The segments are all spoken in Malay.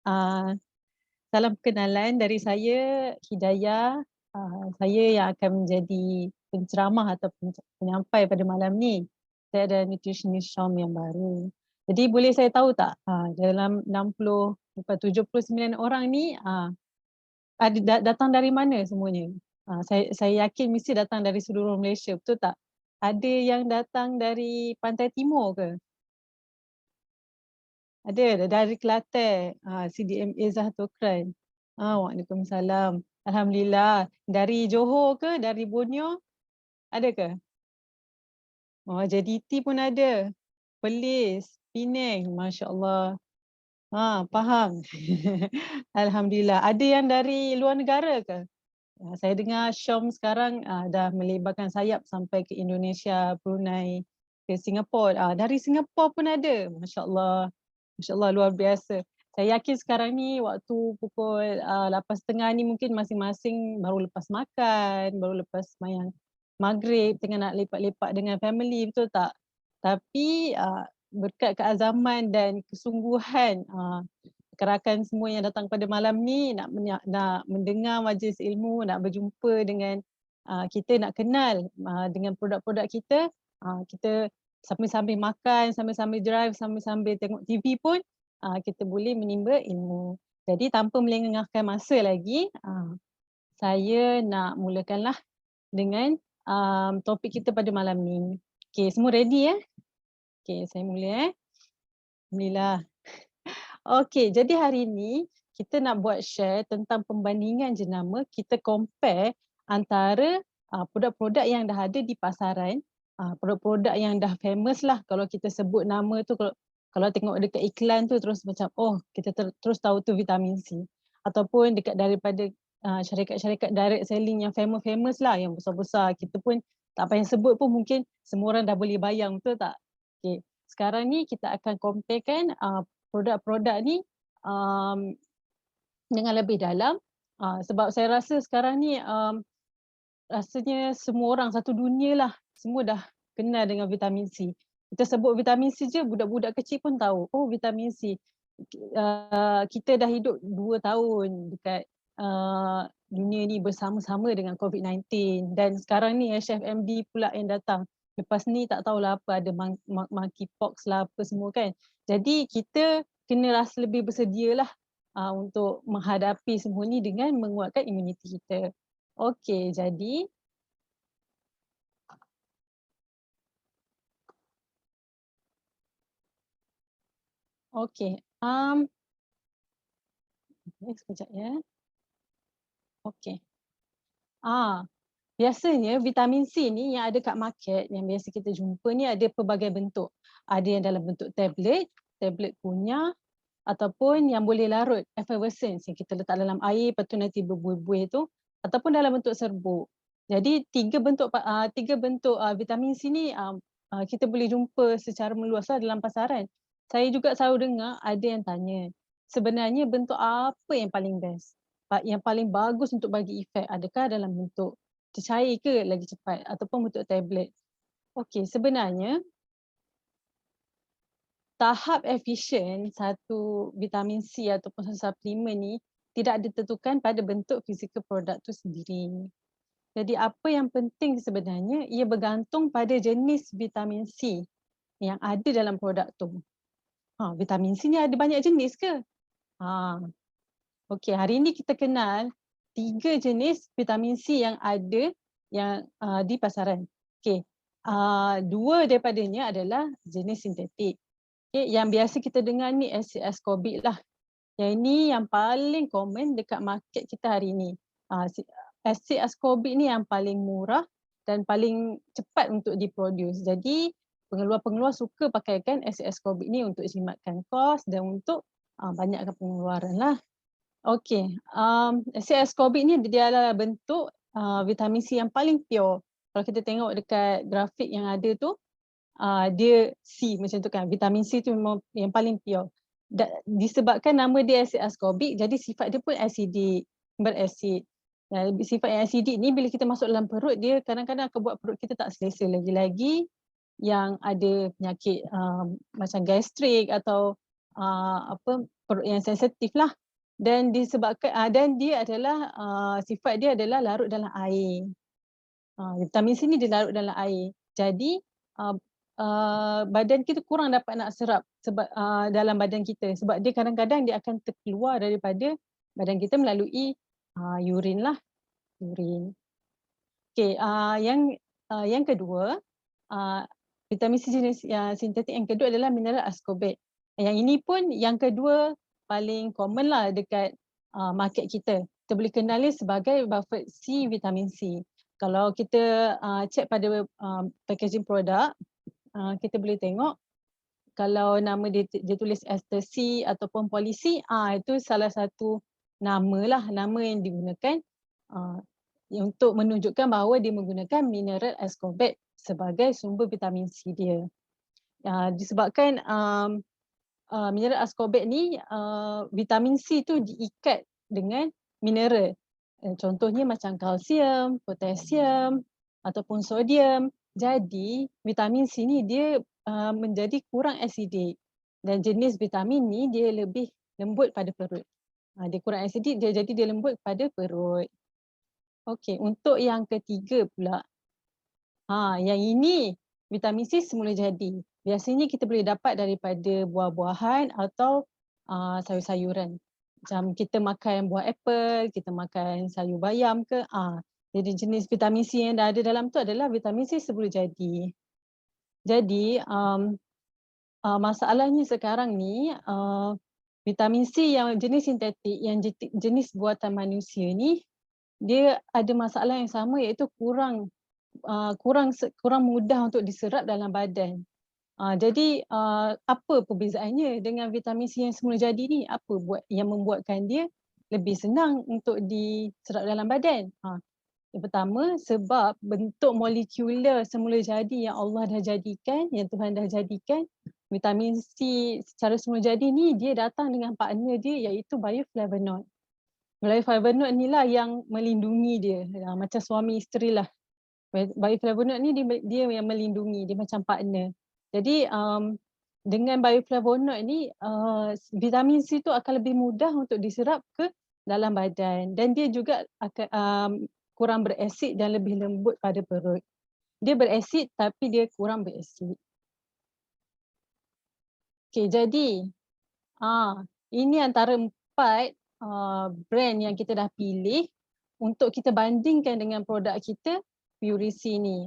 Uh, Salam perkenalan dari saya, Hidayah. Saya yang akan menjadi penceramah atau penyampai pada malam ni. Saya ada nutritionist Syam yang baru. Jadi boleh saya tahu tak, dalam 79 orang ni, datang dari mana semuanya? Saya yakin mesti datang dari seluruh Malaysia, betul tak? Ada yang datang dari Pantai Timur ke? Ada dari Kelantan, CDMA Zahatokran. Waalaikumsalam. Alhamdulillah. Dari Johor ke? Dari Borneo? Ada ke? Oh, JDT pun ada. Perlis, Penang, Masya Allah. Faham. Alhamdulillah. Ada yang dari luar negara ke? Saya dengar Syam sekarang dah melebarkan sayap sampai ke Indonesia, Brunei, ke Singapura. Dari Singapura pun ada. Masya Allah. Masya Allah, luar biasa. Saya yakin sekarang ni waktu pukul 8.30 ni mungkin masing-masing baru lepas makan, baru lepas sembahyang maghrib, tengah nak lepak-lepak dengan family, betul tak? Tapi berkat keazaman dan kesungguhan kerakan semua yang datang pada malam ni nak mendengar majlis ilmu, nak berjumpa dengan kita, nak kenal dengan produk-produk kita, kita sambil-sambil makan, sambil-sambil drive, sambil-sambil tengok TV pun kita boleh menimba ilmu. Jadi tanpa melengahkan masa lagi, saya nak mulakanlah dengan topik kita pada malam ni. Okay, semua ready ya? Okay, saya mula. Alhamdulillah. Okay, jadi hari ni kita nak buat share tentang perbandingan jenama, kita compare antara produk-produk yang dah ada di pasaran, produk-produk yang dah famous lah, kalau kita sebut nama tu, kalau tengok dekat iklan tu terus macam kita terus tahu tu vitamin C. Ataupun dekat daripada syarikat-syarikat direct selling yang famous lah, yang besar-besar, kita pun tak payah sebut pun mungkin semua orang dah boleh bayang, betul tak? Okay. Sekarang ni kita akan comparekan produk-produk ni dengan lebih dalam, sebab saya rasa sekarang ni rasanya semua orang satu dunia lah, semua dah kenal dengan vitamin C. Kita sebut vitamin C je, budak-budak kecil pun tahu, vitamin C. Kita dah hidup 2 tahun dekat dunia ni bersama-sama dengan COVID-19, dan sekarang ni HFMD pula yang datang. Lepas ni tak tahulah apa, ada monkeypox lah apa semua kan. Jadi kita kena rasa lebih bersedialah untuk menghadapi semua ni dengan menguatkan imuniti kita. Okey, jadi okey. Sekejap ya. Okey. Biasanya vitamin C ni yang ada kat market, yang biasa kita jumpa ni ada pelbagai bentuk. Ada yang dalam bentuk tablet kunyah, ataupun yang boleh larut, effervescence, yang kita letak dalam air lepas tu nanti berbuih-buih tu, ataupun dalam bentuk serbuk. Jadi tiga bentuk vitamin C ni kita boleh jumpa secara meluas lah dalam pasaran. Saya juga selalu dengar ada yang tanya, sebenarnya bentuk apa yang paling best? Yang paling bagus untuk bagi efek, adakah dalam bentuk tercair ke lagi cepat ataupun bentuk tablet? Okey, sebenarnya tahap efisien satu vitamin C ataupun satu suplemen ni tidak ditentukan pada bentuk fizikal produk tu sendiri. Jadi apa yang penting sebenarnya, ia bergantung pada jenis vitamin C yang ada dalam produk tu. Vitamin C ni ada banyak jenis ke? Okey, hari ini kita kenal 3 jenis vitamin C yang ada yang di pasaran. Okey, 2 daripadanya adalah jenis sintetik. Okay, yang biasa kita dengar ni acid ascorbic lah. Yang ini yang paling common dekat market kita hari ni. Acid ascorbic ni yang paling murah dan paling cepat untuk diproduce. Jadi pengeluar-pengeluar suka pakaikan acid ascorbic ni untuk jimatkan kos dan untuk banyakkan pengeluaran lah. Okey, acid ascorbic ni dia adalah bentuk vitamin C yang paling pure. Kalau kita tengok dekat grafik yang ada tu, dia C macam tu kan, vitamin C tu memang yang paling pure. Disebabkan nama dia acid ascorbic, jadi sifat dia pun acidic, berasid. Sifat yang acidic ni bila kita masuk dalam perut, dia kadang-kadang akan buat perut kita tak selesa, lagi-lagi yang ada penyakit macam gastrik atau perut yang sensitif lah. Dan disebabkan dan dia adalah sifat dia adalah larut dalam air. Vitamin C ni dia larut dalam air. Jadi uh, badan kita kurang dapat nak serap sebab dalam badan kita, sebab dia kadang-kadang dia akan terkeluar daripada badan kita melalui urin lah, urin. Okey, yang kedua, vitamin C jenis yang sintetik yang kedua adalah mineral ascorbate. Yang ini pun yang kedua paling common lah dekat market kita. Kita boleh kenali sebagai buffered C vitamin C. Kalau kita check pada packaging produk, kita boleh tengok kalau nama dia tulis ester C ataupun poly C, itu salah satu nama yang digunakan untuk menunjukkan bahawa dia menggunakan mineral ascorbate sebagai sumber vitamin C dia. Disebabkan mineral ascorbate ni, vitamin C tu diikat dengan mineral. Contohnya macam kalsium, potasium ataupun sodium. Jadi vitamin C ni dia menjadi kurang asidik, dan jenis vitamin ni dia lebih lembut pada perut. Dia kurang asidik, jadi dia lembut pada perut. Okey, untuk yang ketiga pula. Yang ini vitamin C semula jadi. Biasanya kita boleh dapat daripada buah-buahan atau sayur-sayuran. Macam kita makan buah apple, kita makan sayur bayam ke. Jadi jenis vitamin C yang dah ada dalam tu adalah vitamin C semula jadi. Jadi masalahnya sekarang ni vitamin C yang jenis sintetik, yang jenis buatan manusia ni, dia ada masalah yang sama, iaitu kurang mudah untuk diserap dalam badan. Jadi apa perbezaannya dengan vitamin C yang semula jadi ni? Apa yang membuatkan dia lebih senang untuk diserap dalam badan? Yang pertama, sebab bentuk molekular semula jadi yang Allah dah jadikan, yang Tuhan dah jadikan, vitamin C secara semula jadi ni dia datang dengan partner dia, iaitu bioflavonoid. Bioflavonoid ni lah yang melindungi dia, macam suami isteri lah. Bioflavonoid ni dia yang melindungi, dia macam partner. Jadi dengan bioflavonoid ni, vitamin C tu akan lebih mudah untuk diserap ke dalam badan, dan dia juga akan kurang berasid dan lebih lembut pada perut. Dia berasid tapi dia kurang berasid. Okey, jadi ini antara 4 brand yang kita dah pilih untuk kita bandingkan dengan produk kita, Purisi ni.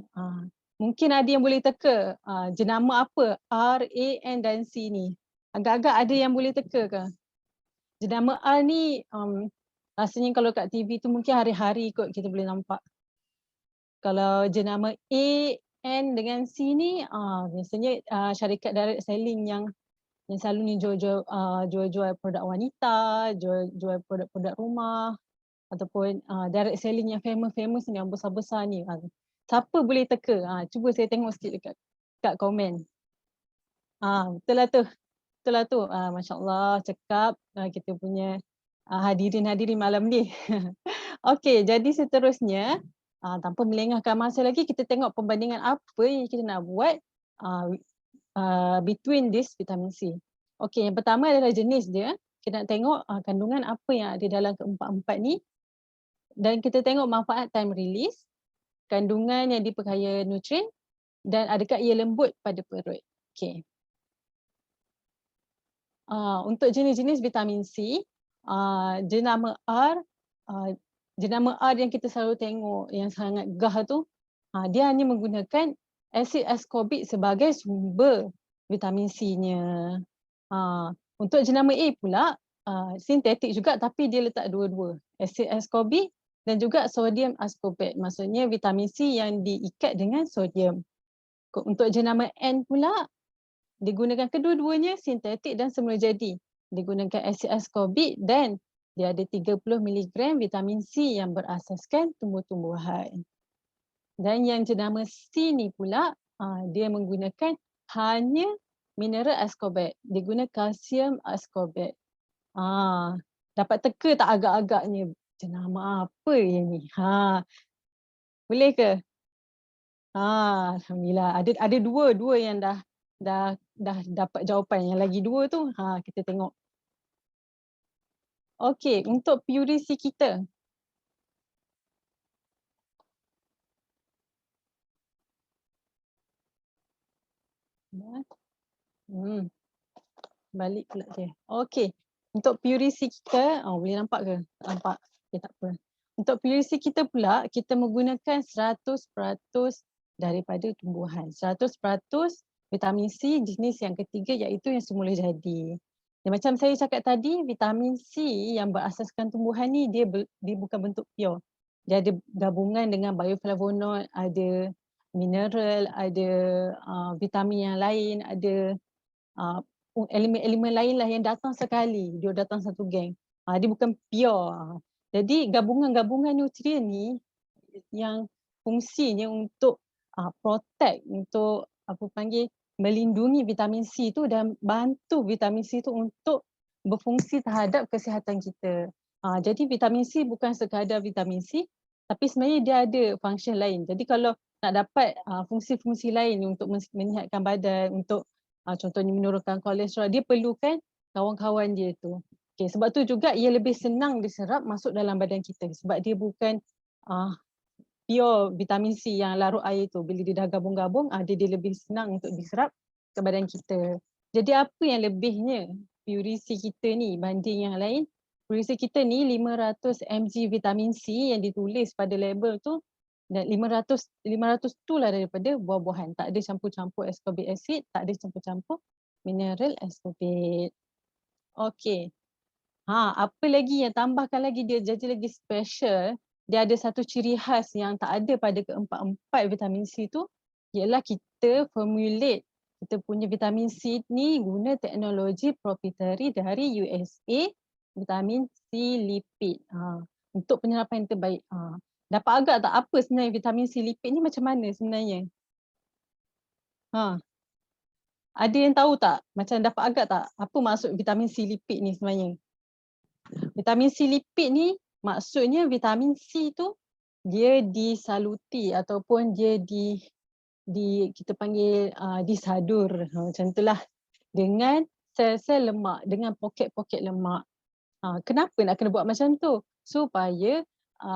Mungkin ada yang boleh teka jenama apa R, A, N dan C ni. Agak-agak ada yang boleh teka ke? Jenama R ni rasanya kalau kat TV tu mungkin hari-hari kot kita boleh nampak. Kalau jenama A, N dengan C ni biasanya syarikat direct selling yang selalu ni jual-jual produk wanita, jual produk-produk rumah, ataupun direct selling yang famous ni, yang besar-besar ni. Siapa boleh teka? Cuba saya tengok sikit dekat komen. Betul lah tu. Masya Allah, cakap kita punya hadirin malam ni. Okey, jadi seterusnya, tanpa melengahkan masa lagi, kita tengok perbandingan apa yang kita nak buat between this vitamin C. Okey, yang pertama adalah jenis dia. Kita nak tengok kandungan apa yang ada dalam keempat-empat ni. Dan kita tengok manfaat time release, kandungan yang diperkaya nutrien, dan adakah ia lembut pada perut. Okey. Untuk jenis-jenis vitamin C, jenama R yang kita selalu tengok yang sangat gah tu, dia hanya menggunakan asid ascorbic sebagai sumber vitamin C-nya. Untuk jenama A pula, sintetik juga tapi dia letak dua-dua, asid ascorbic dan juga sodium ascorbate, maksudnya vitamin C yang diikat dengan sodium. Untuk jenama N pula, digunakan kedua-duanya sintetik dan semula jadi. Digunakan asid ascorbic dan dia ada 30 mg vitamin C yang berasaskan tumbuh-tumbuhan. Dan yang jenama C ni pula, dia menggunakan hanya mineral ascorbate. Dia guna kalsium ascorbate. Dapat teka tak agak-agaknya jenama apa yang ni? Boleh ke? Alhamdulillah. Ada dua yang dah dapat jawapan. Yang lagi dua tu kita tengok. Okey, untuk purisi kita. Hmm, balik pula dia. Okey, untuk purisi kita, boleh nampak ke? Tak nampak? Okey, tak apa. Untuk purisi kita pula, kita menggunakan 100% daripada tumbuhan. 100% vitamin C jenis yang ketiga iaitu yang semula jadi. Dan macam saya cakap tadi, vitamin C yang berasaskan tumbuhan ni dia bukan bentuk pure. Dia ada gabungan dengan bioflavonoid, ada mineral, ada vitamin yang lain, ada uh, elemen-elemen lain lah yang datang sekali, dia datang satu geng. Dia bukan pure. Jadi gabungan-gabungan nutrien ni yang fungsinya untuk protect, untuk apa panggil, melindungi vitamin C tu dan bantu vitamin C tu untuk berfungsi terhadap kesihatan kita. Jadi vitamin C bukan sekadar vitamin C, tapi sebenarnya dia ada function lain. Jadi kalau nak dapat fungsi-fungsi lain untuk menyihatkan badan, untuk contohnya menurunkan kolesterol, dia perlukan kawan-kawan dia tu. Okay, sebab tu juga ia lebih senang diserap masuk dalam badan kita sebab dia bukan uh, pure vitamin C yang larut air tu. Bila dia dah gabung-gabung, dia lebih senang untuk diserap ke badan kita. Jadi apa yang lebihnya purisi kita ni banding yang lain? Purisi kita ni 500 mg vitamin C yang ditulis pada label tu, dan 500 tu lah daripada buah-buahan. Tak ada campur-campur ascorbic acid, tak ada campur-campur mineral ascorbate. Okey. Apa lagi yang tambahkan lagi dia jadi lagi special, dia ada satu ciri khas yang tak ada pada keempat-empat vitamin C tu, ialah kita formulate kita punya vitamin C ni guna teknologi proprietary dari USA, vitamin C lipid. Untuk penyerapan yang terbaik. Dapat agak tak apa sebenarnya vitamin C lipid ni macam mana sebenarnya? Ada yang tahu tak? Macam dapat agak tak apa maksud vitamin C lipid ni sebenarnya? Vitamin C lipid ni maksudnya vitamin C tu dia disaluti ataupun dia kita panggil disadur, macam itulah, dengan sel-sel lemak, dengan poket-poket lemak. Kenapa nak kena buat macam tu? Supaya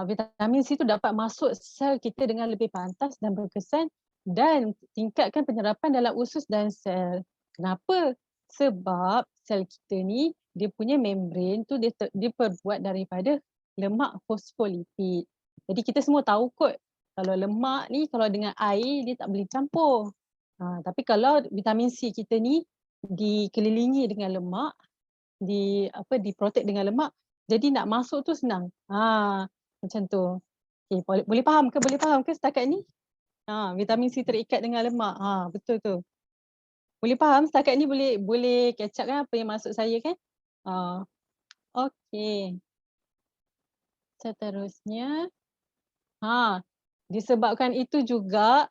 vitamin C tu dapat masuk sel kita dengan lebih pantas dan berkesan dan tingkatkan penyerapan dalam usus dan sel. Kenapa? Sebab sel kita ni dia punya membran tu dia perbuat daripada lemak fosfolipid. Jadi kita semua tahu kot kalau lemak ni kalau dengan air dia tak boleh campur. Tapi kalau vitamin C kita ni dikelilingi dengan lemak, diprotect dengan lemak, jadi nak masuk tu senang. Macam tu. Okay, boleh faham ke? Boleh faham ke setakat ni? Vitamin C terikat dengan lemak. Betul tu. Boleh faham setakat ni, boleh catch up kan apa yang maksud saya kan? Okey. Seterusnya, disebabkan itu juga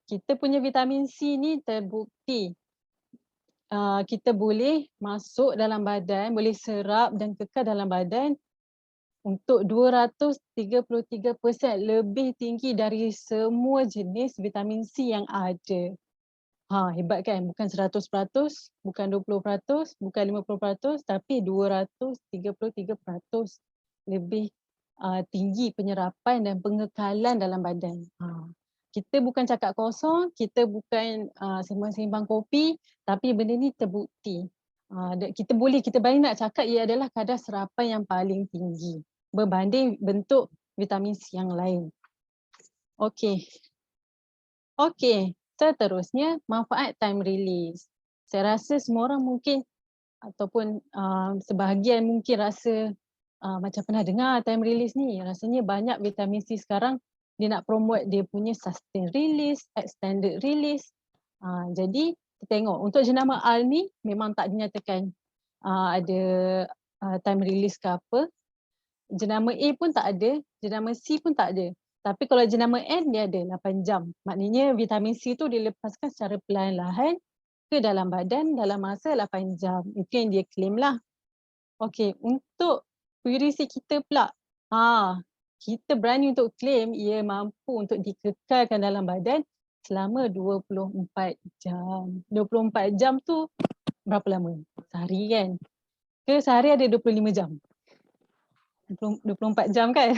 kita punya vitamin C ni terbukti kita boleh masuk dalam badan, boleh serap dan kekal dalam badan untuk 233% lebih tinggi dari semua jenis vitamin C yang ada. Hebat kan? Bukan 100%, bukan 20%, bukan 50%, tapi 233% lebih tinggi penyerapan dan pengekalan dalam badan. Kita bukan cakap kosong, kita bukan sembang-sembang kopi, tapi benda ni terbukti. Kita balik nak cakap ia adalah kadar serapan yang paling tinggi berbanding bentuk vitamin C yang lain. Okey. Seterusnya, manfaat time release. Saya rasa semua orang mungkin ataupun sebahagian mungkin rasa macam pernah dengar time release ni. Rasanya banyak vitamin C sekarang dia nak promote dia punya sustain release, extended release. Jadi kita tengok untuk jenama R ni memang tak dinyatakan ada time release ke apa. Jenama A pun tak ada, jenama C pun tak ada. Tapi kalau jenama N dia ada 8 jam. Maknanya vitamin C tu dilepaskan secara perlahan-lahan ke dalam badan dalam masa 8 jam. Itu yang dia claim lah. Okey, untuk purisi kita pula. Kita berani untuk claim ia mampu untuk dikekalkan dalam badan selama 24 jam. 24 jam tu berapa lama? Sehari kan? Ke sehari ada 25 jam? 24 jam kan.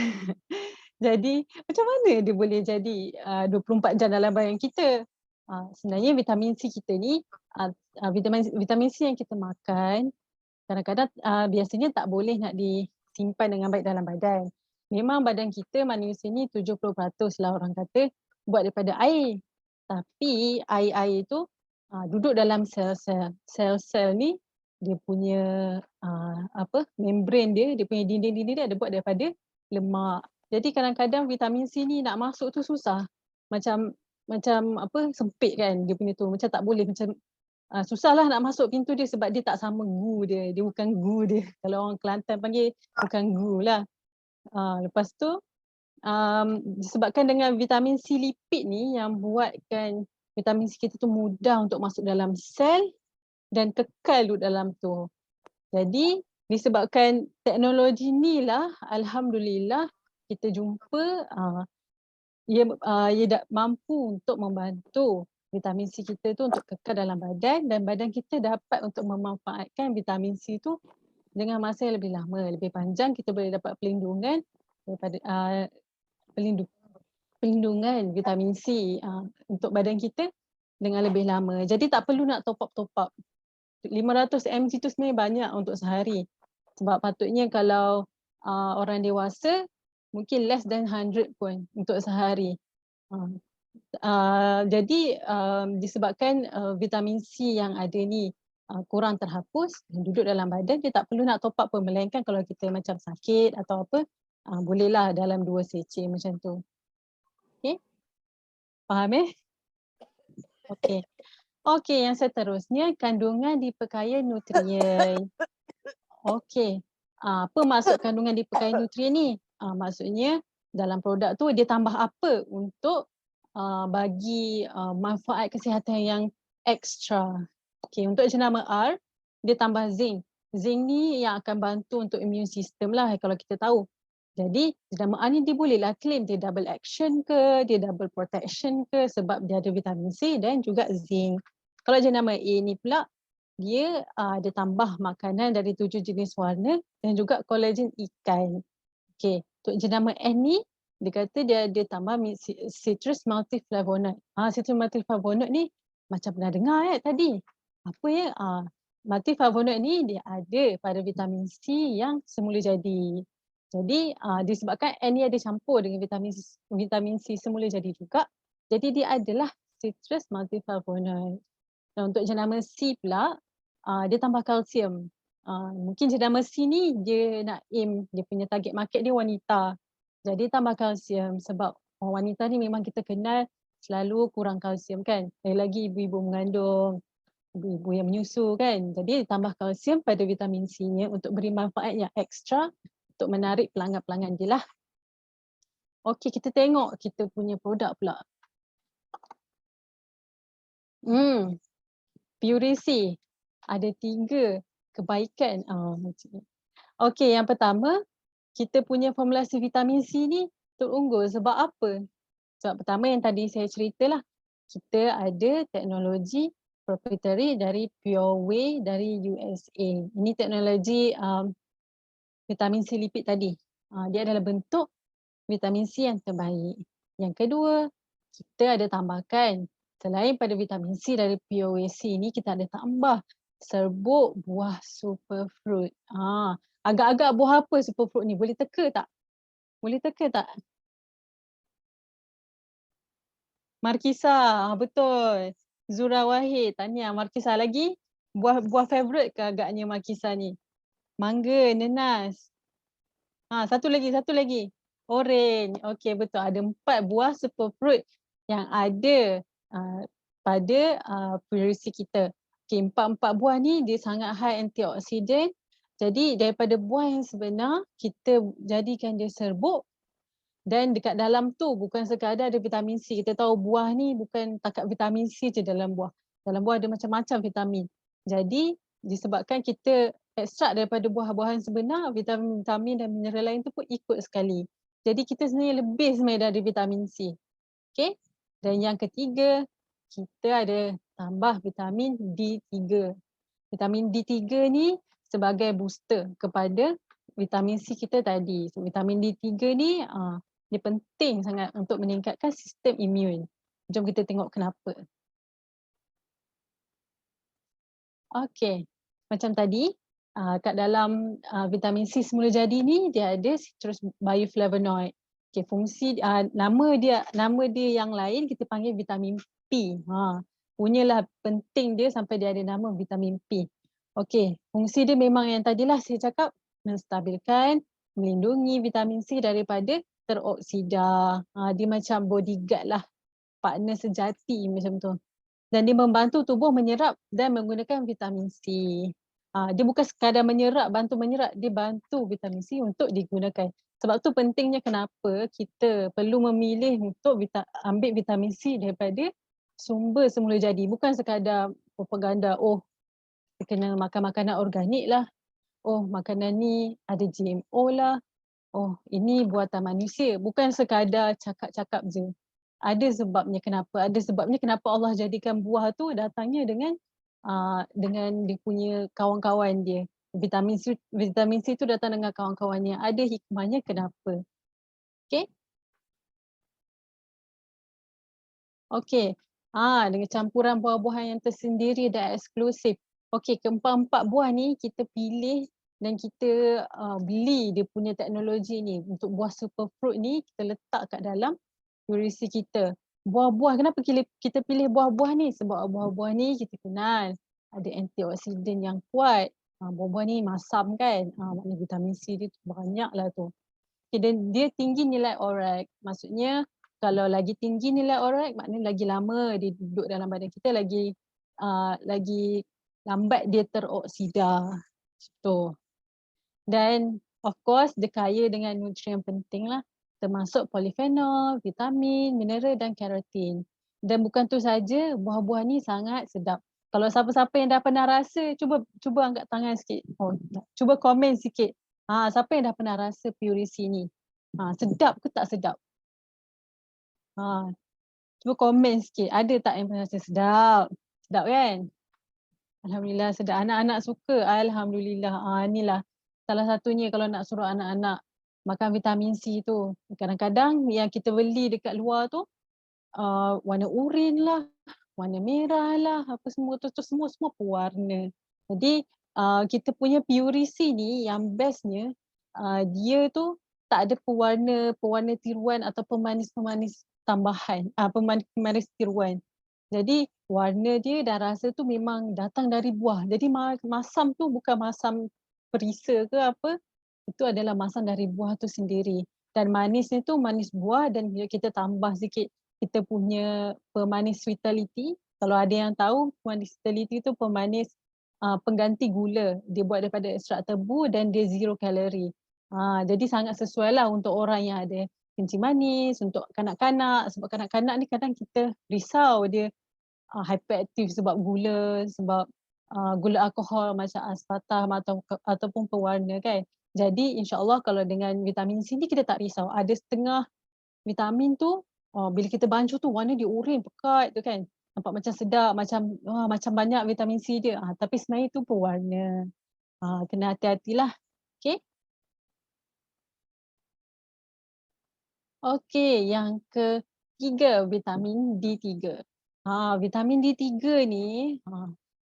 Jadi macam mana dia boleh jadi 24 jam dalam badan kita? Sebenarnya vitamin C kita ni, vitamin C yang kita makan kadang-kadang biasanya tak boleh nak disimpan dengan baik dalam badan. Memang badan kita manusia ni 70% lah orang kata buat daripada air. Tapi air-air tu duduk dalam sel-sel. Sel-sel ni dia punya membran dia punya dinding-dinding dia ada buat daripada lemak. Jadi kadang-kadang vitamin C ni nak masuk tu susah. Macam sempit kan dia punya tu. Macam tak boleh, macam susahlah nak masuk pintu dia sebab dia tak sama gu dia. Dia bukan gu dia. Kalau orang Kelantan panggil bukan gu lah. Lepas tu disebabkan dengan vitamin C lipid ni yang buatkan vitamin C kita tu mudah untuk masuk dalam sel dan kekal duduk dalam tu. Jadi disebabkan teknologi ni lah, alhamdulillah kita jumpa ia mampu untuk membantu vitamin C kita tu untuk kekal dalam badan dan badan kita dapat untuk memanfaatkan vitamin C tu dengan masa yang lebih lama, lebih panjang. Kita boleh dapat perlindungan daripada perlindungan vitamin C untuk badan kita dengan lebih lama. Jadi tak perlu nak top up. 500 mg tu sebenarnya banyak untuk sehari. Sebab patutnya kalau orang dewasa mungkin less than 100 pun untuk sehari. Jadi disebabkan vitamin C yang ada ni kurang terhapus dan duduk dalam badan, dia tak perlu nak top up pun, melainkan kalau kita macam sakit atau apa, bolehlah dalam 2 seceh macam tu. Okay, faham Okay. Okay, yang seterusnya kandungan di pakaian nutrien. Okay, apa maksud kandungan di pakaian nutrien ni? Maksudnya dalam produk tu dia tambah apa untuk bagi manfaat kesihatan yang ekstra. Okay, untuk jenama R, dia tambah zinc. Zinc ni yang akan bantu untuk immune system lah kalau kita tahu. Jadi jenama R ni dia bolehlah claim dia double action ke, dia double protection ke sebab dia ada vitamin C dan juga zinc. Kalau jenama A ni pula, dia ada tambah makanan dari 7 jenis warna dan juga kolagen ikan. Okay, untuk jenama N ni, dia kata dia tambah citrus multiflavonoid. Citrus multiflavonoid ni macam pernah dengar tadi. Apa ya? Multiflavonoid ni dia ada pada vitamin C yang semula jadi. Jadi disebabkan N ni ada campur dengan vitamin C semula jadi juga. Jadi dia adalah citrus multiflavonoid. Dan untuk jenama C pula, dia tambah kalsium. Mungkin jenama C ni dia nak aim, dia punya target market dia wanita. Jadi tambah kalsium sebab orang wanita ni memang kita kenal selalu kurang kalsium kan. Lagi ibu-ibu mengandung, ibu-ibu yang menyusu kan. Jadi tambah kalsium pada vitamin C nya untuk beri manfaat yang ekstra untuk menarik pelanggan-pelanggan dia lah. Okey, kita tengok kita punya produk pula. Purisi ada 3 kebaikan. Okey, yang pertama, kita punya formulasi vitamin C ni terunggul sebab apa? Sebab pertama yang tadi saya ceritalah, kita ada teknologi proprietary dari Pure Whey dari USA. Ini teknologi vitamin C lipid tadi. Dia adalah bentuk vitamin C yang terbaik. Yang kedua, kita ada tambahkan selain pada vitamin C dari Pure Whey C ni, kita ada tambah serbuk buah superfruit. Agak-agak buah apa superfruit ni? Boleh teka tak? Markisa, betul. Zura Wahid, tahniah. Markisa lagi, buah favourite ke agaknya Markisa ni? Mangga, nenas. Satu lagi. Orange. Okey, betul. Ada 4 buah superfruit yang ada pada purisi kita. Okey, 4 buah ni dia sangat high antioksidan. Jadi daripada buah yang sebenar, kita jadikan dia serbuk. Dan dekat dalam tu bukan sekadar ada vitamin C. Kita tahu buah ni bukan takat vitamin C je dalam buah. Dalam buah ada macam-macam vitamin. Jadi disebabkan kita ekstrak daripada buah-buahan sebenar, vitamin dan mineral lain tu pun ikut sekali. Jadi kita sebenarnya lebih dari vitamin C. Okay? Dan yang ketiga, kita ada tambah vitamin D3. Vitamin D3 ni sebagai booster kepada vitamin C kita tadi. So, vitamin D3 ni dia penting sangat untuk meningkatkan sistem imun. Jom kita tengok kenapa. Okey, macam tadi kat dalam vitamin C semula jadi ni dia ada citrus bioflavonoid. Okey, fungsi nama dia yang lain kita panggil vitamin P. Punyalah penting dia sampai dia ada nama vitamin P. Okey, fungsi dia memang yang tadilah saya cakap menstabilkan, melindungi vitamin C daripada teroksida. Dia macam bodyguard lah, partner sejati macam tu. Dan dia membantu tubuh menyerap dan menggunakan vitamin C. Dia bukan sekadar bantu menyerap, dia bantu vitamin C untuk digunakan. Sebab tu pentingnya kenapa kita perlu memilih untuk ambil vitamin C daripada sumber semula jadi. Bukan sekadar propaganda, kita kena makan makanan organik lah. Makanan ni ada GMO lah. Ini buatan manusia. Bukan sekadar cakap-cakap je. Ada sebabnya kenapa Allah jadikan buah tu datangnya dengan dia punya kawan-kawan dia. Vitamin C tu datang dengan kawan-kawannya. Ada hikmahnya kenapa. Okey? Okey. Dengan campuran buah-buahan yang tersendiri dan eksklusif. Okey, keempat-empat buah ni kita pilih dan kita beli dia punya teknologi ni. Untuk buah superfruit ni kita letak kat dalam purisi kita. Buah-buah, kenapa kita pilih buah-buah ni? Sebab buah-buah ni kita kenal ada antioksidan yang kuat. Buah-buah ni masam kan, maknanya vitamin C dia banyak lah tu. Okay, dan dia tinggi nilai ORAC. Maksudnya kalau lagi tinggi nilai ORAC maknanya lagi lama dia duduk dalam badan kita, lagi lambat dia teroksida. Tu. Dan of course dia kaya dengan nutrien penting lah, termasuk polifenol, vitamin, mineral dan keratin. Dan bukan tu saja, buah-buah ni sangat sedap. Kalau siapa-siapa yang dah pernah rasa, cuba angkat tangan sikit. Cuba komen sikit. Siapa yang dah pernah rasa Purisi ni? Sedap ke tak sedap? Cuba komen sikit. Ada tak yang pernah rasa sedap? Sedap kan? Alhamdulillah sedap. Anak-anak suka. Alhamdulillah. Inilah salah satunya kalau nak suruh anak-anak makan vitamin C tu. Kadang-kadang yang kita beli dekat luar tu warna urin lah, warna merah lah, apa semua tu semua pewarna. Jadi kita punya Purisi ni yang bestnya dia tu tak ada pewarna tiruan atau pemanis-pemanis tambahan, pemanis tiruan. Jadi warna dia dan rasa tu memang datang dari buah. Jadi masam tu bukan masam perisa ke apa, itu adalah masam dari buah tu sendiri. Dan manisnya tu manis buah dan kita tambah sikit kita punya pemanis vitality. Kalau ada yang tahu pemanis vitality tu pemanis pengganti gula. Dia buat daripada ekstrak tebu dan dia zero kalori. Jadi sangat sesuai lah untuk orang yang ada kencing manis, untuk kanak-kanak. Sebab kanak-kanak ni kadang kita risau dia hyperaktif sebab gula, sebab gula alkohol macam aspartam ataupun pewarna kan. Jadi insya-Allah kalau dengan vitamin C ni kita tak risau. Ada setengah vitamin tu bila kita bancuh tu warna dia urin pekat tu kan. Nampak macam sedap, macam banyak vitamin C dia. Tapi sebenarnya tu pewarna. Kena hati-hatilah. Okey. Okey, yang ketiga vitamin D3. Vitamin D3 ni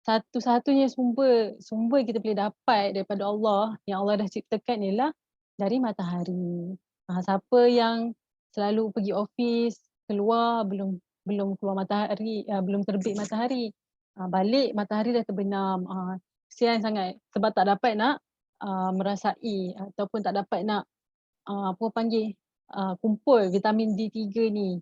satu-satunya sumber kita boleh dapat daripada Allah yang Allah dah ciptakan ialah dari matahari. Siapa yang selalu pergi office, keluar belum keluar matahari, belum terbit matahari, balik matahari dah terbenam. Kesian sangat sebab tak dapat nak merasai ataupun tak dapat nak kumpul vitamin D3 ni.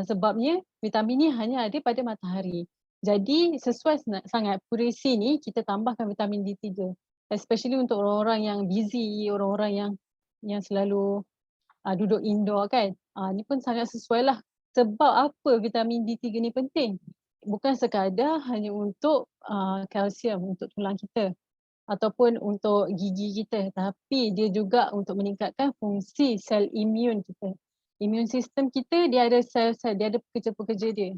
Sebabnya vitamin ni hanya ada pada matahari. Jadi sesuai sangat Purisi ni kita tambahkan vitamin D3. Especially untuk orang-orang yang busy, orang-orang yang selalu duduk indoor kan. Ni pun sangat sesuai lah. Sebab apa vitamin D3 ni penting? Bukan sekadar hanya untuk kalsium untuk tulang kita ataupun untuk gigi kita, tapi dia juga untuk meningkatkan fungsi sel imun kita. Imun sistem kita dia ada sel-sel, dia ada pekerja-pekerja dia.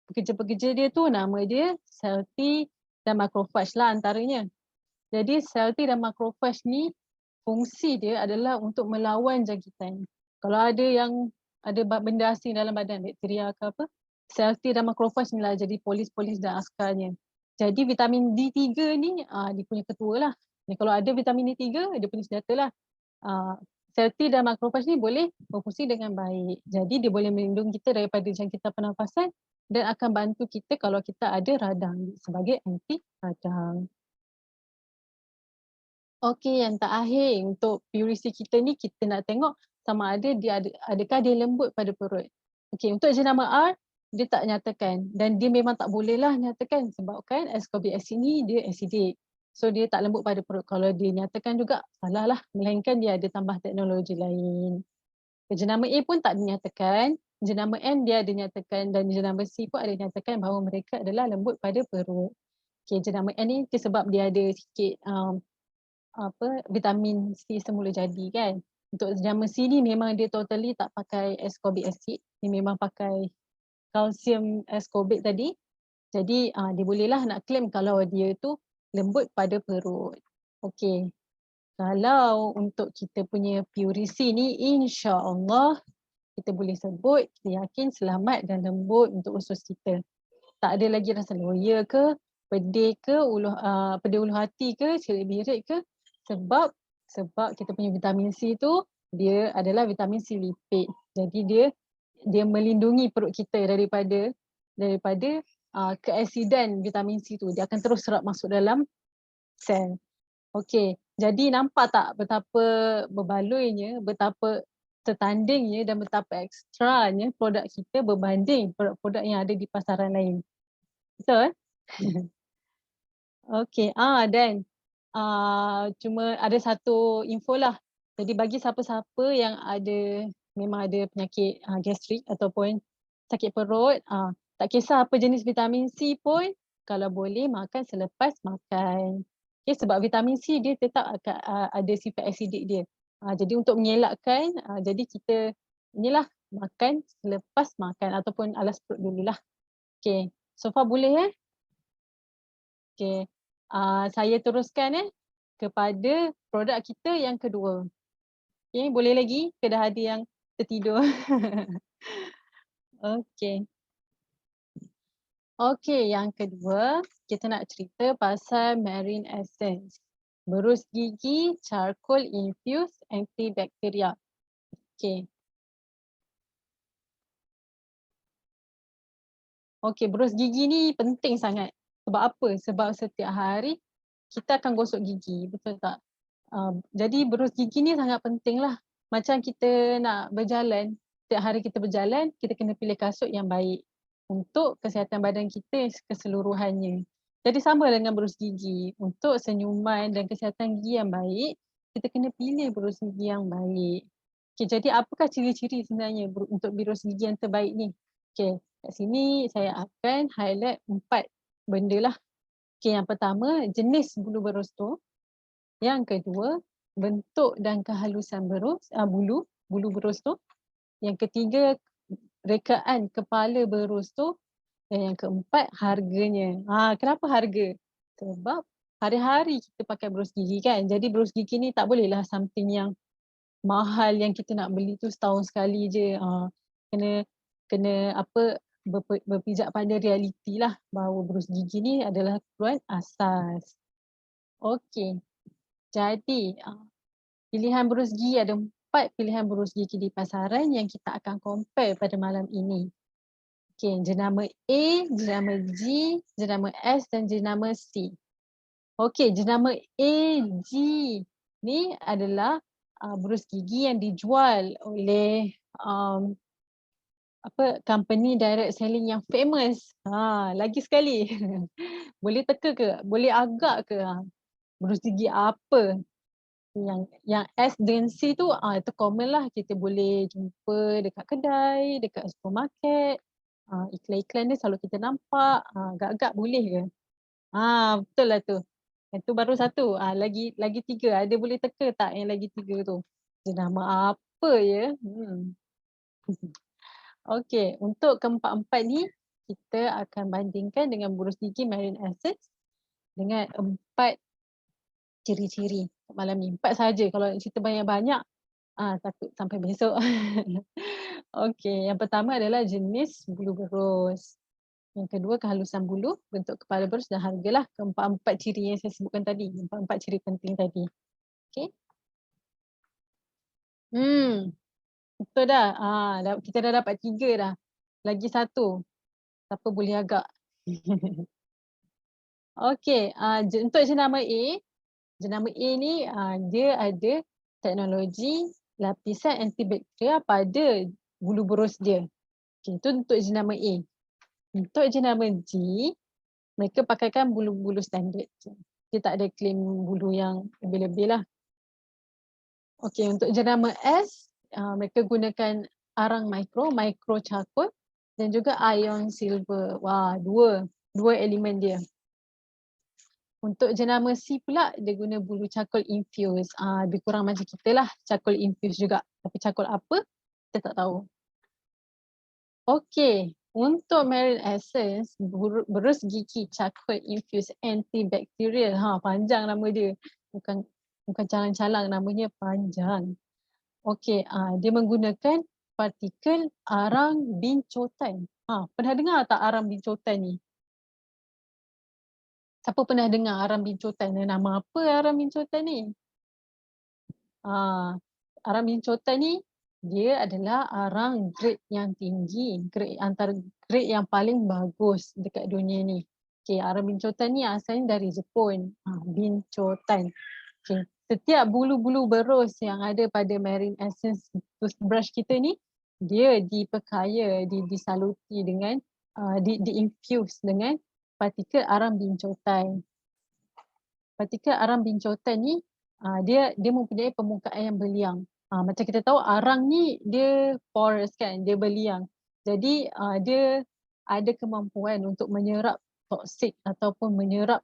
Pekerja-pekerja dia tu nama dia sel T dan makrofag lah antaranya. Jadi sel T dan makrofag ni fungsi dia adalah untuk melawan jangkitan. Kalau ada benda asing dalam badan, bakteria ke apa, sel T dan makrofag inilah jadi polis-polis dan askarnya. Jadi vitamin D3 ni dia punya ketua lah. Jadi kalau ada vitamin D3, dia punya senjata lah. Sel T dan makrofag ni boleh berfungsi dengan baik. Jadi dia boleh melindungi kita daripada jangkitan pernafasan dan akan bantu kita kalau kita ada radang sebagai anti radang. Okey, yang terakhir untuk PURC kita ni kita nak tengok sama ada adakah dia lembut pada perut. Okey, untuk jenama R dia tak nyatakan dan dia memang tak bolehlah nyatakan sebabkan ascorbic acid ni dia acidic. So dia tak lembut pada perut. Kalau dia nyatakan juga salah lah, melainkan dia ada tambah teknologi lain. Jenama A pun tak dinyatakan, jenama N dia ada nyatakan dan jenama C pun ada nyatakan bahawa mereka adalah lembut pada perut. Okey, jenama N ni sebab dia ada sikit vitamin C semula jadi kan. Untuk jenama C ni memang dia totally tak pakai ascorbic acid, dia memang pakai kalsium ascorbate tadi. Jadi dia bolehlah nak claim kalau dia tu lembut pada perut. Okey. Kalau untuk kita punya PURC ni insya-Allah kita boleh sebut, kita yakin selamat dan lembut untuk usus kita. Tak ada lagi rasa loya ke, pedih ke, pedih ulu hati ke, cerit-berit ke, sebab kita punya vitamin C tu dia adalah vitamin C lipid. Jadi dia melindungi perut kita daripada keasidan vitamin C tu. Dia akan terus serap masuk dalam sel. Okey, jadi nampak tak betapa berbaloi betapa tertandingnya dan betapa ekstranya produk kita berbanding produk-produk yang ada di pasaran lain. Betul? Okey, dan cuma ada satu info lah. Jadi bagi siapa-siapa yang memang ada penyakit gastrik ataupun sakit perut, tak kisah apa jenis vitamin C pun, kalau boleh makan selepas makan. Okay, sebab vitamin C dia tetap akan ada sifat acidic dia. Jadi untuk mengelakkan, jadi kita inilah makan selepas makan ataupun alas perut dululah. Okay, so far boleh Okay. Saya teruskan kepada produk kita yang kedua. Okay, boleh lagi? Ke dah ada yang tertidur? Okay. Okay, yang kedua kita nak cerita pasal Marine Essence. Berus gigi charcoal infused antibacteria. Okay. Okay, berus gigi ni penting sangat. Sebab apa? Sebab setiap hari kita akan gosok gigi, betul tak? Jadi berus gigi ni sangat penting lah. Macam kita nak berjalan, setiap hari kita berjalan, kita kena pilih kasut yang baik untuk kesihatan badan kita keseluruhannya. Jadi sama dengan berus gigi, untuk senyuman dan kesihatan gigi yang baik, kita kena pilih berus gigi yang baik. Okay, jadi apakah ciri-ciri sebenarnya untuk berus gigi yang terbaik ni? Okay, kat sini saya akan highlight 4 benda lah. Okay, yang pertama, jenis bulu berus tu. Yang kedua, bentuk dan kehalusan bulu berus tu. Yang ketiga, rekaan kepala berus tu. Dan yang keempat, harganya. Kenapa harga? Sebab hari-hari kita pakai berus gigi kan. Jadi berus gigi ni tak bolehlah something yang mahal yang kita nak beli tu setahun sekali je. Kena berpijak pada realiti lah bahawa berus gigi ni adalah keperluan asas. Okey. Jadi pilihan berus gigi ada 4 pilihan berus gigi di pasaran yang kita akan compare pada malam ini. Okey, jenama A, jenama G, jenama S dan jenama C. Okey, jenama A, G ni adalah berus gigi yang dijual oleh company direct selling yang famous. Lagi sekali. Boleh teka ke? Boleh agak ke? Berus gigi apa? Yang S dan C tu itu common lah, kita boleh jumpa dekat kedai, dekat supermarket. Iklan-iklan dia selalu kita nampak. Agak-agak boleh ke? Betul lah tu. Yang tu baru satu. Lagi 3. Ada boleh teka tak yang lagi 3 tu? Dia nama apa ya? Okey, untuk keempat-empat ni kita akan bandingkan dengan berus gigi Marine Essence dengan 4 ciri-ciri. malam ni. 4 saja, kalau nak cerita banyak-banyak, takut sampai besok. Okey, yang pertama adalah jenis bulu berus. Yang kedua kehalusan bulu, bentuk kepala berus dan hargalah keempat-empat ciri yang saya sebutkan tadi, empat-empat ciri penting tadi. Okey. Betul dah. Kita dah dapat 3 dah. Lagi satu, siapa boleh agak. Okey, untuk jenama A, jenama A ni dia ada teknologi lapisan antibakteria pada bulu berus dia. Okey, itu untuk jenama A. Untuk jenama G, mereka pakaikan bulu-bulu standard je. Dia tak ada claim bulu yang lebih-lebih lah. Okey, untuk jenama S, mereka gunakan arang micro charcoal dan juga ion silver. Wah, dua elemen dia. Untuk jenama C pula, dia guna bulu charcoal infused. Lebih kurang macam kita lah, charcoal infused juga. Tapi charcoal apa, kita tak tahu. Okey, untuk Marine Essence, berus gigi charcoal infused antibacterial. Panjang nama dia. Bukan calang-calang, namanya panjang. Okey, dia menggunakan partikel arang bincotan. Pernah dengar tak arang bincotan ni? Siapa pernah dengar arang bincotan? Nama apa arang bincotan ni? Arang bincotan ni, dia adalah arang grade yang tinggi, antara grade yang paling bagus dekat dunia ni. Okey, arang bincotan ni asalnya dari Jepun. Bincotan. Okey, setiap bulu-bulu berus yang ada pada Marine Essence toothbrush kita ni, dia diperkaya, disaluti dengan, di-infuse dengan partikel arang bincotan. Partikel arang bincotan ni, dia mempunyai permukaan yang berliang. Macam kita tahu arang ni dia porous kan, dia berliang. Jadi dia ada kemampuan untuk menyerap toksik ataupun menyerap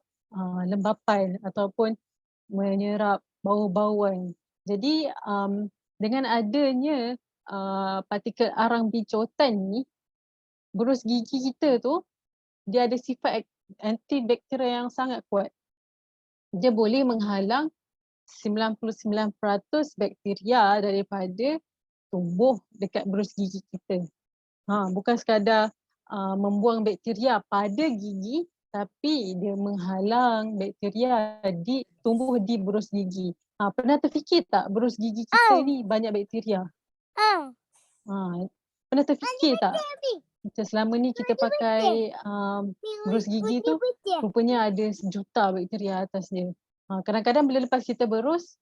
lembapan ataupun menyerap bau-bauan. Jadi dengan adanya partikel arang bincotan ni, berus gigi kita tu dia ada sifat antibakteria yang sangat kuat. Dia boleh menghalang 99% bakteria daripada tumbuh dekat berus gigi kita. Bukan sekadar membuang bakteria pada gigi, tapi dia menghalang bakteria tumbuh di berus gigi. Pernah terfikir tak berus gigi kita ni banyak bakteria? Pernah terfikir tak? Macam selama ni kita pakai berus gigi tu, rupanya ada sejuta bakteria atas dia. Kadang-kadang bila lepas kita berus,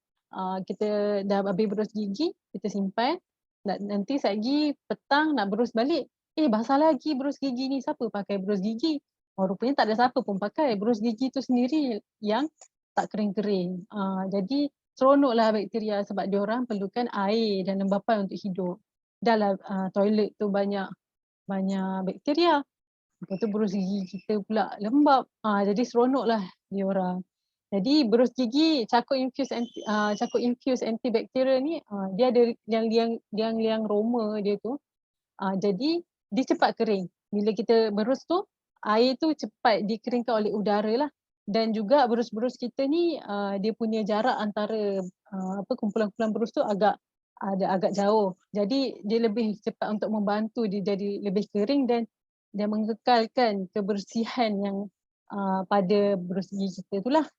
kita dah habis berus gigi, kita simpan. Nanti lagi petang nak berus balik, basah lagi berus gigi ni, siapa pakai berus gigi? Rupanya tak ada siapa pun pakai. Berus gigi tu sendiri yang tak kering-kering. Jadi seronoklah bakteria sebab diorang perlukan air dan lembapan untuk hidup. Dalam toilet tu banyak bakteria. Lepas tu berus gigi kita pula lembab. Jadi seronoklah diorang. Jadi berus gigi charcoal infused antibacterial ni, dia ada liang roma dia tu. Jadi dia cepat kering. Bila kita berus tu, air tu cepat dikeringkan oleh udara lah. Dan juga berus-berus kita ni dia punya jarak antara kumpulan-kumpulan berus tu agak jauh. Jadi dia lebih cepat untuk membantu dia jadi lebih kering dan mengekalkan kebersihan yang pada berus gigi kita tu lah.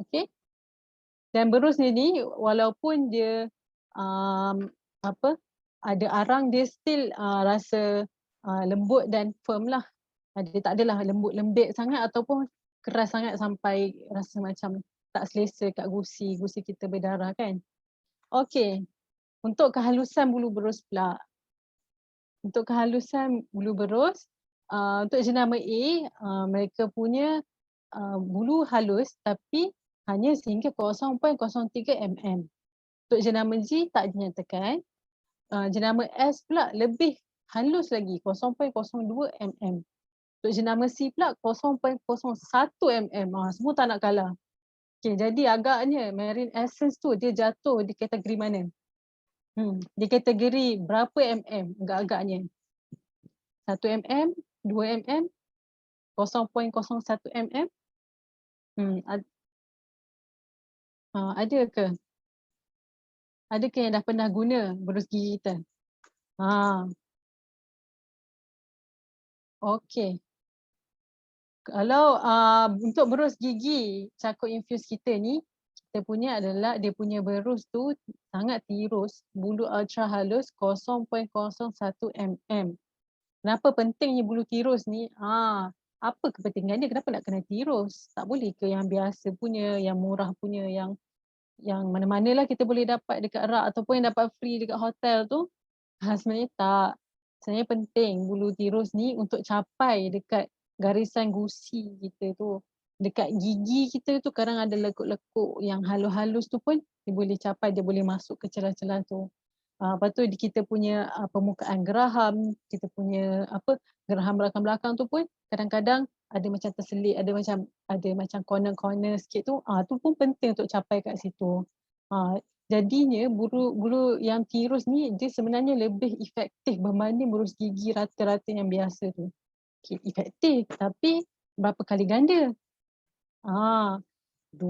Okey. Dan berus ni walaupun dia ada arang, dia still rasa lembut dan firm lah. Dia tak adalah lembut-lembik sangat ataupun keras sangat sampai rasa macam tak selesa kat gusi kita berdarah kan. Okey. Untuk kehalusan bulu berus pula. Untuk kehalusan bulu berus, untuk jenama A, mereka punya bulu halus tapi hanya sehingga 0.03 mm. Untuk jenama G tak dinyatakan. Jenama S pula lebih halus lagi, 0.02 mm. Untuk jenama C pula 0.01 mm. Semua tak nak kalah. Okay, jadi agaknya Marine Essence tu dia jatuh di kategori mana? Di kategori berapa mm agak-agaknya? 1 mm, 2 mm, 0.01 mm? Ada ke? Ada ke yang dah pernah guna berus gigi kita? Okey. Kalau untuk berus gigi Charcoal Infuse kita ni, kita punya adalah dia punya berus tu sangat tirus, bulu ultra halus 0.01 mm. Kenapa pentingnya bulu tirus ni? Apa kepentingan dia? Kenapa nak kena tirus? Tak boleh ke yang biasa punya, yang murah punya, yang mana-manalah kita boleh dapat dekat rak ataupun yang dapat free dekat hotel tu? Sebenarnya tak. Sebenarnya penting bulu tirus ni untuk capai dekat garisan gusi kita tu. Dekat gigi kita tu kadang ada lekuk-lekuk yang halus-halus tu pun dia boleh capai, dia boleh masuk ke celah-celah tu. Lepas tu kita punya permukaan geraham, kita punya geraham belakang-belakang tu pun kadang-kadang ada macam terselit, ada macam corner-corner sikit tu, tu pun penting untuk capai kat situ. Jadinya bulu yang tirus ni dia sebenarnya lebih efektif berbanding berus gigi rata-rata yang biasa tu. Okay, efektif tapi berapa kali ganda? 20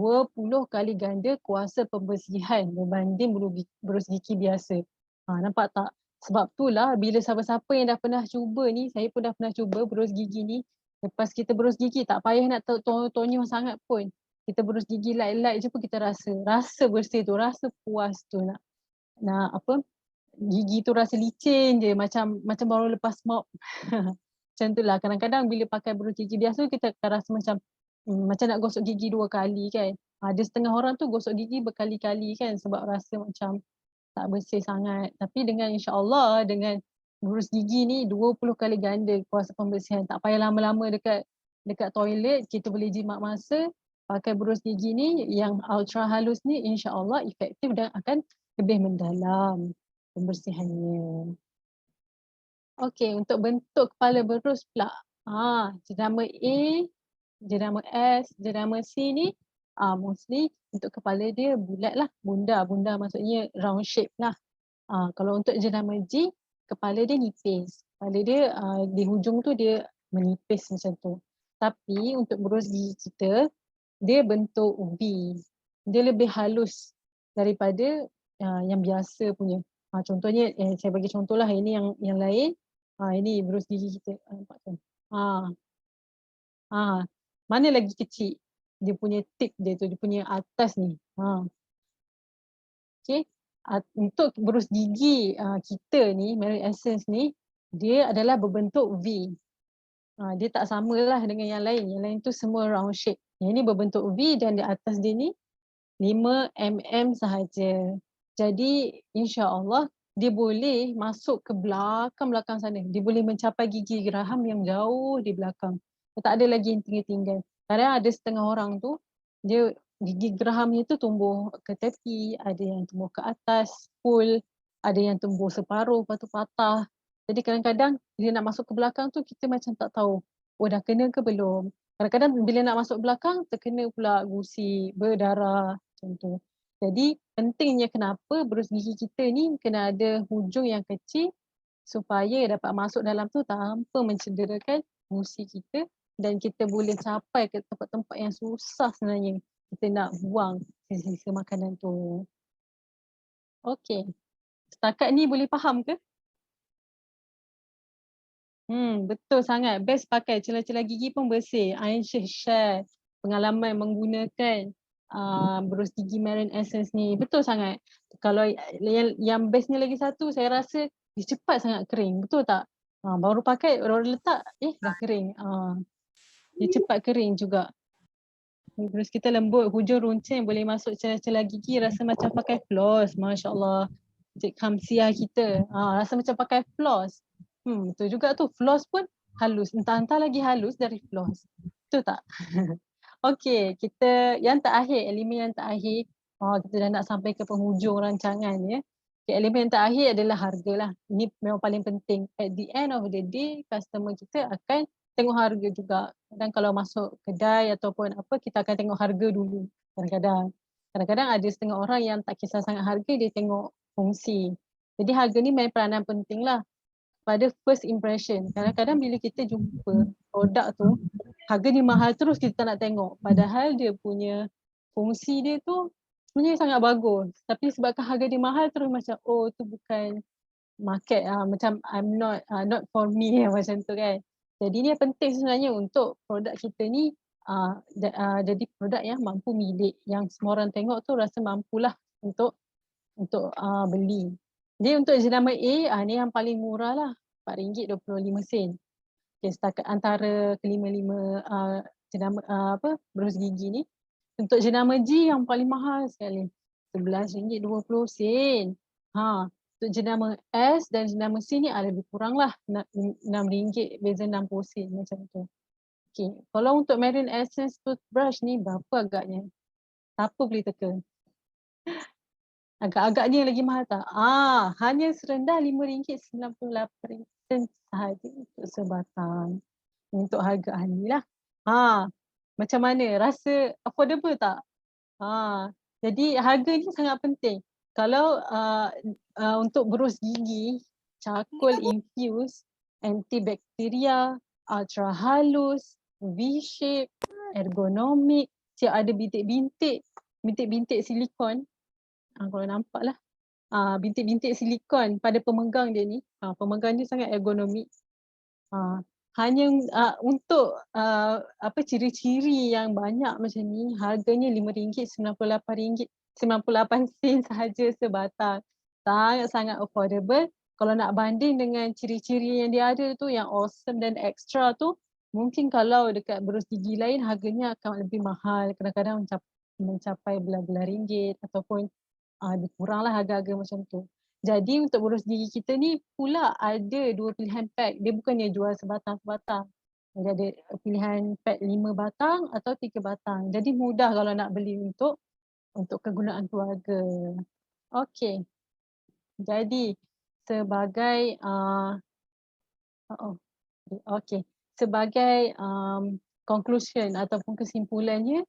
kali ganda kuasa pembersihan berbanding berus gigi biasa. Nampak tak? Sebab itulah bila siapa-siapa yang dah pernah cuba ni, saya pun dah pernah cuba berus gigi ni, lepas kita berus gigi tak payah nak tonyong sangat pun. Kita berus gigi light-light je pun kita rasa bersih tu, rasa puas tu nak gigi tu rasa licin je macam baru lepas mop. Macam tu lah, kadang-kadang bila pakai berus gigi biasa kita akan rasa macam nak gosok gigi 2 kali kan. Ada setengah orang tu gosok gigi berkali-kali kan sebab rasa macam tak bersih sangat. Tapi dengan insya-Allah dengan berus gigi ni 20 kali ganda kuasa pembersihan. Tak payah lama-lama dekat toilet, kita boleh jimat masa pakai berus gigi ni yang ultra halus ni insya-Allah efektif dan akan lebih mendalam pembersihannya. Okey, untuk bentuk kepala berus pula. Jenama A, jenama S, jenama C ni mostly untuk kepala dia bulat lah, bunda maksudnya round shape lah. Kalau untuk jenama G, kepala dia nipis. Kepala dia di hujung tu dia menipis macam tu. Tapi untuk berus gigi kita, dia bentuk V. Dia lebih halus daripada yang biasa punya. Contohnya, saya bagi contoh lah, ini yang lain. Ini berus gigi kita. Nampak kan? Mana lagi kecil? Dia punya tip dia tu, dia punya atas ni. Okay. Untuk berus gigi kita ni, Mary Essence ni, dia adalah berbentuk V. Dia tak samalah dengan yang lain. Yang lain tu semua round shape. Yang ni berbentuk V dan di atas dia ni 5 mm sahaja. Jadi insya-Allah dia boleh masuk ke belakang-belakang sana. Dia boleh mencapai gigi geraham yang jauh di belakang. Tak ada lagi yang tinggal-tinggal. Kadang ada setengah orang tu dia gigi gerahamnya tu tumbuh ke tepi, ada yang tumbuh ke atas full, ada yang tumbuh separuh lepas tu patah. Jadi kadang-kadang bila nak masuk ke belakang tu kita macam tak tahu, dah kena ke belum. Kadang-kadang bila nak masuk belakang terkena pula gusi, berdarah macam tu. Jadi pentingnya kenapa berus gigi kita ni kena ada hujung yang kecil supaya dapat masuk dalam tu tanpa mencederakan gusi kita dan kita boleh capai ke tempat-tempat yang susah sebenarnya kita nak buang sisa-sisa makanan tu. Okey. Setakat ni boleh faham ke? Betul sangat. Best pakai celah-celah gigi pun bersih. Ain share pengalaman menggunakan berus gigi Mary Essence ni. Betul sangat. Kalau yang bestnya lagi satu, saya rasa dia cepat sangat kering. Betul tak? Baru pakai, baru letak, dah kering. Dia cepat kering juga. Berus kita lembut, hujung runcing, boleh masuk celah-celah gigi, rasa macam pakai floss. Masya Allah. Cik Kamsiah kita. Rasa macam pakai floss. Betul juga tu. Floss pun halus. Entah-entah lagi halus dari floss. Betul tak? Okey, kita yang terakhir, elemen yang terakhir. Kita dah nak sampai ke penghujung rancangan ya. Okay, elemen yang terakhir adalah harga lah. Ini memang paling penting. At the end of the day, customer kita akan tengok harga juga. Kadang kalau masuk kedai ataupun apa, kita akan tengok harga dulu. Kadang-kadang ada setengah orang yang tak kisah sangat harga, dia tengok fungsi. Jadi harga ni main peranan penting lah pada first impression. Kadang-kadang bila kita jumpa produk tu, harga ni mahal terus kita tak nak tengok. Padahal dia punya fungsi dia tu sebenarnya sangat bagus. Tapi sebabkan harga dia mahal terus macam, oh tu bukan market, macam not for me macam tu kan. Jadi ni yang penting sebenarnya untuk produk kita ni jadi produk yang mampu milik, yang semua orang tengok tu rasa mampulah untuk beli. Jadi untuk jenama A, ni yang paling murah lah, RM4.25. Okay, setakat antara kelima-lima jenama berus gigi ni. Untuk jenama G yang paling mahal sekali, RM11.20. Untuk jenama S dan jenama C ni lebih kurang lah, RM6, beza 60 sen macam tu. Okay, kalau untuk Marine Essence toothbrush ni berapa agaknya? Siapa boleh teka? Agak-agaknya lagi mahal tak? Hanya serendah RM5.98 sahaja untuk sebatang. Untuk harga ni lah. Macam mana? Rasa affordable tak? Jadi harga ni sangat penting. Kalau untuk berus gigi, charcoal infused, antibakteria, ultra halus, V-shape, ergonomik, siap ada bintik-bintik silikon. Kalau nampak lah. Bintik-bintik silikon pada pemegang dia ni. Pemegang dia sangat ergonomik. Hanya untuk ciri-ciri yang banyak macam ni, harganya RM5.98 sahaja sebatang. Sangat-sangat affordable. Kalau nak banding dengan ciri-ciri yang dia ada tu, yang awesome dan extra tu, mungkin kalau dekat berus gigi lain harganya akan lebih mahal. Kadang-kadang mencapai belah-belah ringgit ataupun lebih kurang lah harga-harga macam tu. Jadi untuk berus gigi kita ni pula ada 2 pilihan pack. Dia bukannya jual sebatang-sebatang. Jadi ada pilihan pack 5 batang atau 3 batang. Jadi mudah kalau nak beli untuk kegunaan keluarga. Okey. Jadi sebagai sebagai conclusion ataupun kesimpulannya,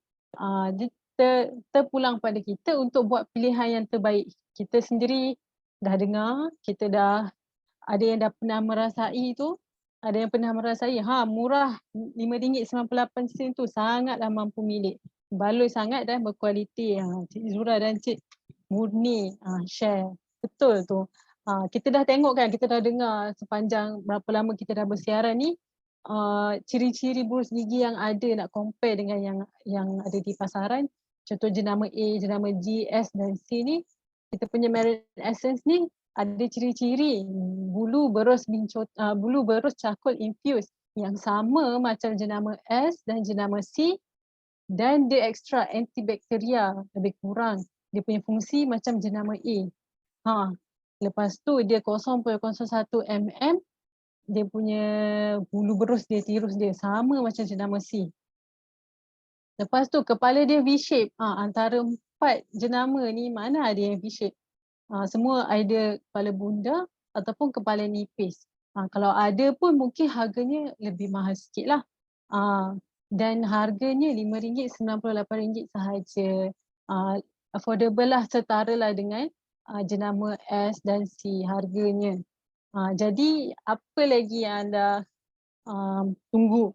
terpulang pada kita untuk buat pilihan yang terbaik. Kita sendiri dah dengar, kita dah ada yang dah pernah merasai tu, ada yang pernah merasai murah RM5.98 tu sangatlah mampu milik. Baloi sangat dan berkualiti. Cik Zura dan Cik Murni share. Betul tu. Kita dah tengok kan, kita dah dengar sepanjang berapa lama kita dah bersiaran ni, ciri-ciri berus gigi yang ada nak compare dengan yang ada di pasaran. Contoh jenama A, jenama G, S dan C ni, kita punya Marine Essence ni ada ciri-ciri bulu berus charcoal infused yang sama macam jenama S dan jenama C, dan dia extra antibakteria lebih kurang. Dia punya fungsi macam jenama A. Lepas tu dia 0.01 mm, dia punya bulu berus dia, tirus dia sama macam jenama C. Lepas tu kepala dia V-shape. Antara 4 jenama ni mana ada yang V-shape? Semua either kepala bunda ataupun kepala nipis. Kalau ada pun mungkin harganya lebih mahal sikit lah. Dan harganya RM5.98 sahaja. Affordable lah, setara lah dengan jenama S dan C harganya. Jadi apa lagi yang anda tunggu?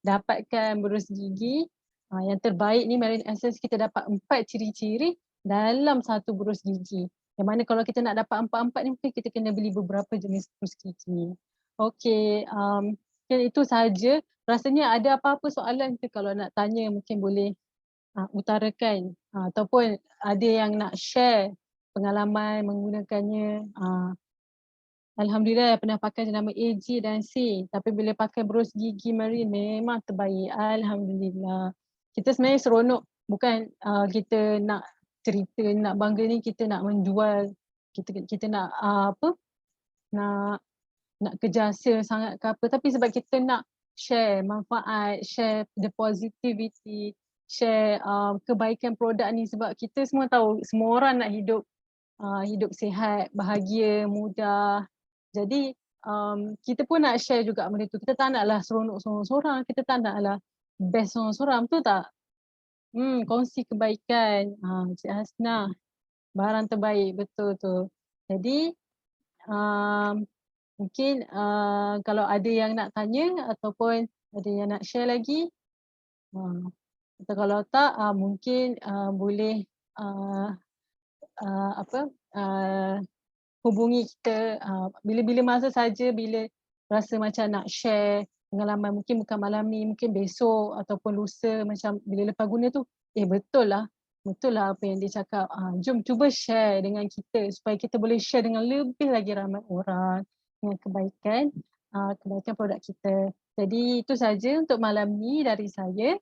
Dapatkan berus gigi yang terbaik ni, Marine Essence kita dapat 4 ciri-ciri dalam satu berus gigi. Yang mana kalau kita nak dapat 4-4 ni mungkin kita kena beli beberapa jenis berus gigi. Okey, itu sahaja. Rasanya ada apa-apa soalan ke kalau nak tanya mungkin boleh utarakan ataupun ada yang nak share pengalaman menggunakannya. Alhamdulillah pernah pakai jenama A, G dan C, tapi bila pakai berus gigi Marine memang terbaik. Alhamdulillah. Kita sebenarnya seronok, bukan kita nak cerita, nak bangga ni kita nak menjual, kita nak nak kejar sale sangat ke apa, tapi sebab kita nak share manfaat, share the positivity, share kebaikan produk ni, sebab kita semua tahu semua orang nak hidup sihat, bahagia, mudah. Jadi kita pun nak share juga benda tu. Kita tak naklah seronok sorang-sorang, kita tak naklah best sorang-sorang, betul tak? Kongsi kebaikan. Cik Hasnah, barang terbaik, betul tu. Jadi mungkin kalau ada yang nak tanya ataupun ada yang nak share lagi, atau kalau tak mungkin boleh uh, apa hubungi kita bila-bila masa saja, bila rasa macam nak share pengalaman, mungkin bukan malam ni, mungkin besok ataupun lusa, macam bila lepas guna tu, betul lah apa yang dia cakap. Jom cuba share dengan kita supaya kita boleh share dengan lebih lagi ramai orang dengan kebaikan produk kita. Jadi itu saja untuk malam ni dari saya.